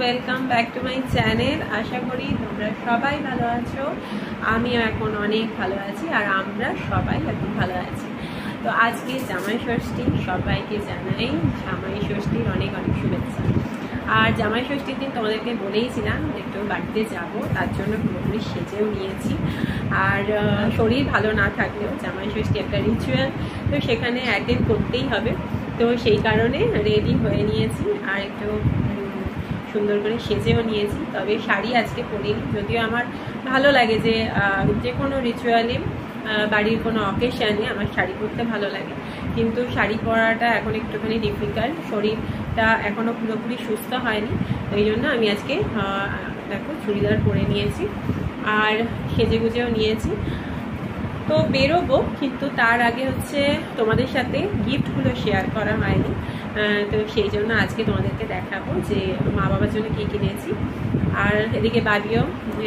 Welcome back to my channel. আশা করি তোমরা সবাই ভালো আছো। আমিও এখন অনেক ভালো আছি আর আমরা সবাই এখন ভালো আছি। তো আজকে জামাই ষষ্ঠী, সবাইকে জানাই জামাই ষষ্ঠীর অনেক অনেক শুভেচ্ছা। আর জামাই ষষ্ঠীর দিন তোমাদেরকে বলেইছিলাম একটু বাড়িতে যাব, তার জন্য পুরোপুরি সেজেও নিয়েছি। আর শরীর ভালো না থাকলেও জামাই ষষ্ঠী একটা রিচুয়াল, তো সেখানে অ্যাটেন্ড করতেই হবে। তো সেই কারণে রেডি হয়ে নিয়েছি আর একটু সুন্দর করে সেজেও নিয়েছি। তবে শাড়ি আজকে পরিনি, যদিও আমার ভালো লাগে যে কোনো রিচুয়ালে বাড়ির কোনো অকেশানে আমার শাড়ি পরতে ভালো লাগে, কিন্তু শাড়ি পরাটা এখন একটুখানি ডিফিকাল্ট, শরীরটা এখনও পুরোপুরি সুস্থ হয়নি। এই জন্য আমি আজকে দেখো চুড়িদার পরে নিয়েছি আর সেজে গুজেও নিয়েছি। তো বেরোবো, কিন্তু তার আগে হচ্ছে তোমাদের সাথে গিফটগুলো শেয়ার করা হয়নি, তো সেই জন্য আজকে তোমাদেরকে দেখাবো যে মা বাবার জন্য কী কিনেছি। আর এদিকে বাবিও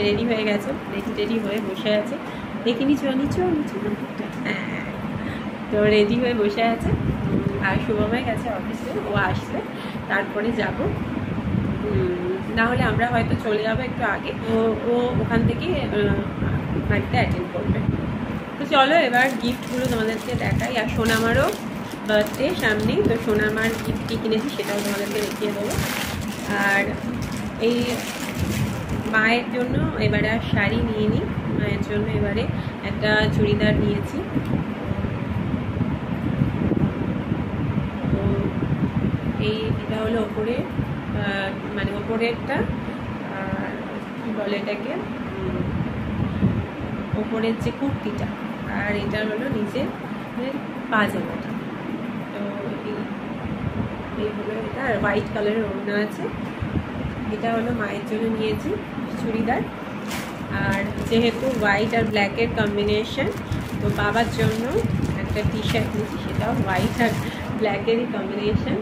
রেডি হয়ে গেছে, রেডি হয়ে বসে আছে। দেখি নিচু হ্যাঁ, তো রেডি হয়ে বসে আছে। আর শুভময় গেছে অফিসে, ও আসলে তারপরে যাব, না হলে আমরা হয়তো চলে যাবো একটু আগে। ও ওখান থেকে বাড়িতে অ্যাটেন্ড করবে। তো চলো এবার গিফটগুলো তোমাদেরকে দেখাই। আর সোনামারও বার্থডে সামনেই, তো সোনামার গিফট কী কিনেছি সেটাও তোমাদেরকে দেখিয়ে দেবো। আর এই মায়ের জন্য এবারে আর শাড়ি নিয়ে নিই, মায়ের জন্য এবারে একটা চুড়িদার নিয়েছি। তো এটা হলো ওপরে, মানে ওপরেরটা, আর কী বলে এটাকে, ওপরের যে কুর্তিটা, আর এটা হলো নিচের পাজামাটা। তো এই হলো এটা, আর হোয়াইট কালারের ওড়না আছে। এটা হলো মায়ের জন্য নিয়েছি চুড়িদার। আর যেহেতু হোয়াইট আর ব্ল্যাকের কম্বিনেশন, তো বাবার জন্য একটা টি শার্ট নিয়েছি, সেটাও হোয়াইট আর ব্ল্যাকেরই কম্বিনেশন।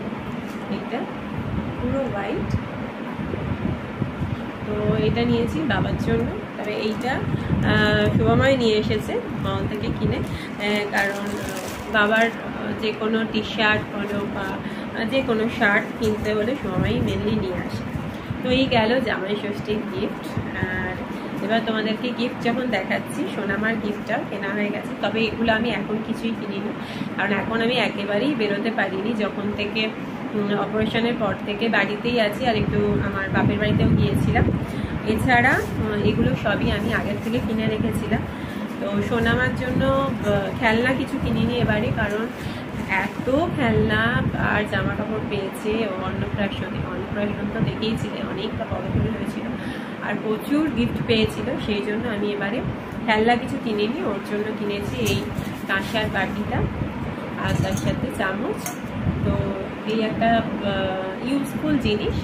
এটা পুরো হোয়াইট, তো এটা নিয়েছি বাবার জন্য। তবে এইটা শুভময় নিয়ে এসেছে মল থেকে কিনে, কারণ বাবার যে কোনো টি শার্ট বলো বা যে কোনো শার্ট কিনতে হলে শুভময় মেনলি নিয়ে আসে। তো এই গেল জামাই ষষ্ঠীর গিফট। আর এবার তোমাদেরকে গিফট যখন দেখাচ্ছি, সোনামার গিফটটাও কেনা হয়ে গেছে। তবে এগুলো আমি এখন কিছুই কিনিনি, কারণ এখন আমি একেবারেই বেরোতে পারিনি। যখন থেকে অপারেশনের পর থেকে বাড়িতেই আছি, আর একটু আমার বাপের বাড়িতেও গিয়েছিলাম। এছাড়া এগুলো সবই আমি আগের থেকে কিনে রেখেছিলাম। তো সোনামার জন্য খেলনা কিছু কিনিনি এবারে, কারণ এত খেলনা আর জামা কাপড় পেয়েছে ও অন্নপ্রাশন তো দেখেইছিলে, অনেকটা বড় হয়েছিল আর প্রচুর গিফট পেয়েছিল। সেই জন্য আমি এবারে খেলনা কিছু কিনিনি, ওর জন্য কিনেছি এই কাঁসার বাটিটা আর তার সাথে চামচ। তো এই একটা ইউজফুল জিনিস,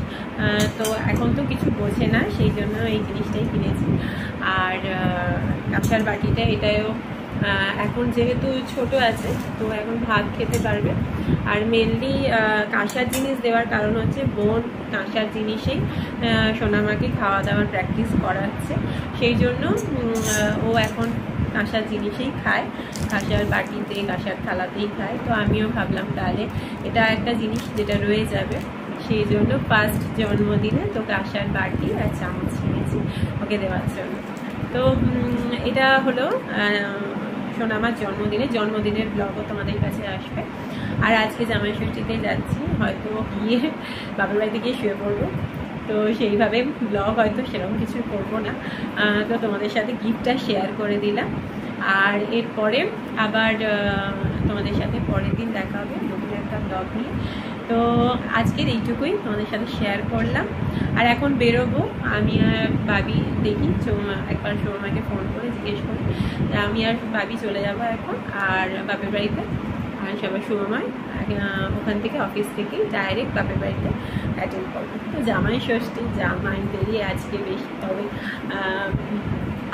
তো এখন তো কিছু বোঝে না, সেই জন্য এই জিনিসটাই কিনেছি। আর কাঁসার বাটিটা, এটাও এখন যেহেতু ছোট আছে, তো এখন ভাত খেতে পারবে। আর মেনলি কাঁসার জিনিস দেওয়ার কারণ হচ্ছে বোন কাঁসার জিনিসেই সোনামাকে খাওয়া দাওয়ার প্র্যাকটিস করাচ্ছে, সেই জন্য ও এখন কাঁসার জিনিসেই খায়, কাঁসার বাটিতে কাঁসার থালাতেই খায়। তো আমিও ভাবলাম তাহলে এটা একটা জিনিস যেটা রয়ে যাবে, সেই জন্য ফার্স্ট জন্মদিনে তো কাঁসার বাটি আর চামচ কিনেছি ওকে দেওয়ার জন্য। তো এটা হলো সোনামার জন্মদিনের ব্লগও তোমাদের কাছে আসবে। আর আজকে জামাই ষষ্ঠীতে যাচ্ছি, হয়তো গিয়ে বাবার বাড়িতে গিয়ে শুয়ে পড়বো, তো সেইভাবে ব্লগ হয়তো সেরকম কিছু করবো না। তো তোমাদের সাথে গিফটটা শেয়ার করে দিলাম। আর এরপরে আবার তোমাদের সাথে পরের দিন দেখা হবে নতুন একটা ব্লগ নিয়ে। তো আজকের এইটুকুই তোমাদের সাথে শেয়ার করলাম। আর এখন বেরোবো আমি আর বাবি, দেখি একবার সোমাকে ফোন করে জিজ্ঞেস করি, আমি আর বাবি চলে যাবো এখন আর বাপের বাড়িতে। আর সবাই শুভময় ওখান থেকে অফিস থেকে ডাইরেক্ট বাপের বাড়িতে অ্যাটেন্ড করবো। তো জামাই ষষ্ঠী, জামাইদেরই আজকে বেশি, তবে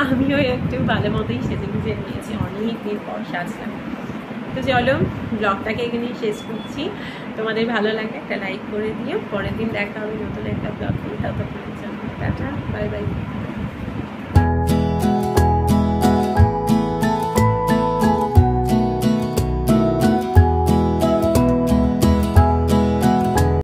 আমিও একটু ভালো মতোই সেজে গুজে নিয়েছি, অনেক দিন পর সাজলাম। তো চলো ব্লগটাকে এখানেই শেষ করছি। তোমাদের ভালো লাগে একটা লাইক করে দিও। পরের দিন দেখা হবে নতুন একটা ব্লগ নিয়ে, ততক্ষণের জন্য টাটা, বাই বাই।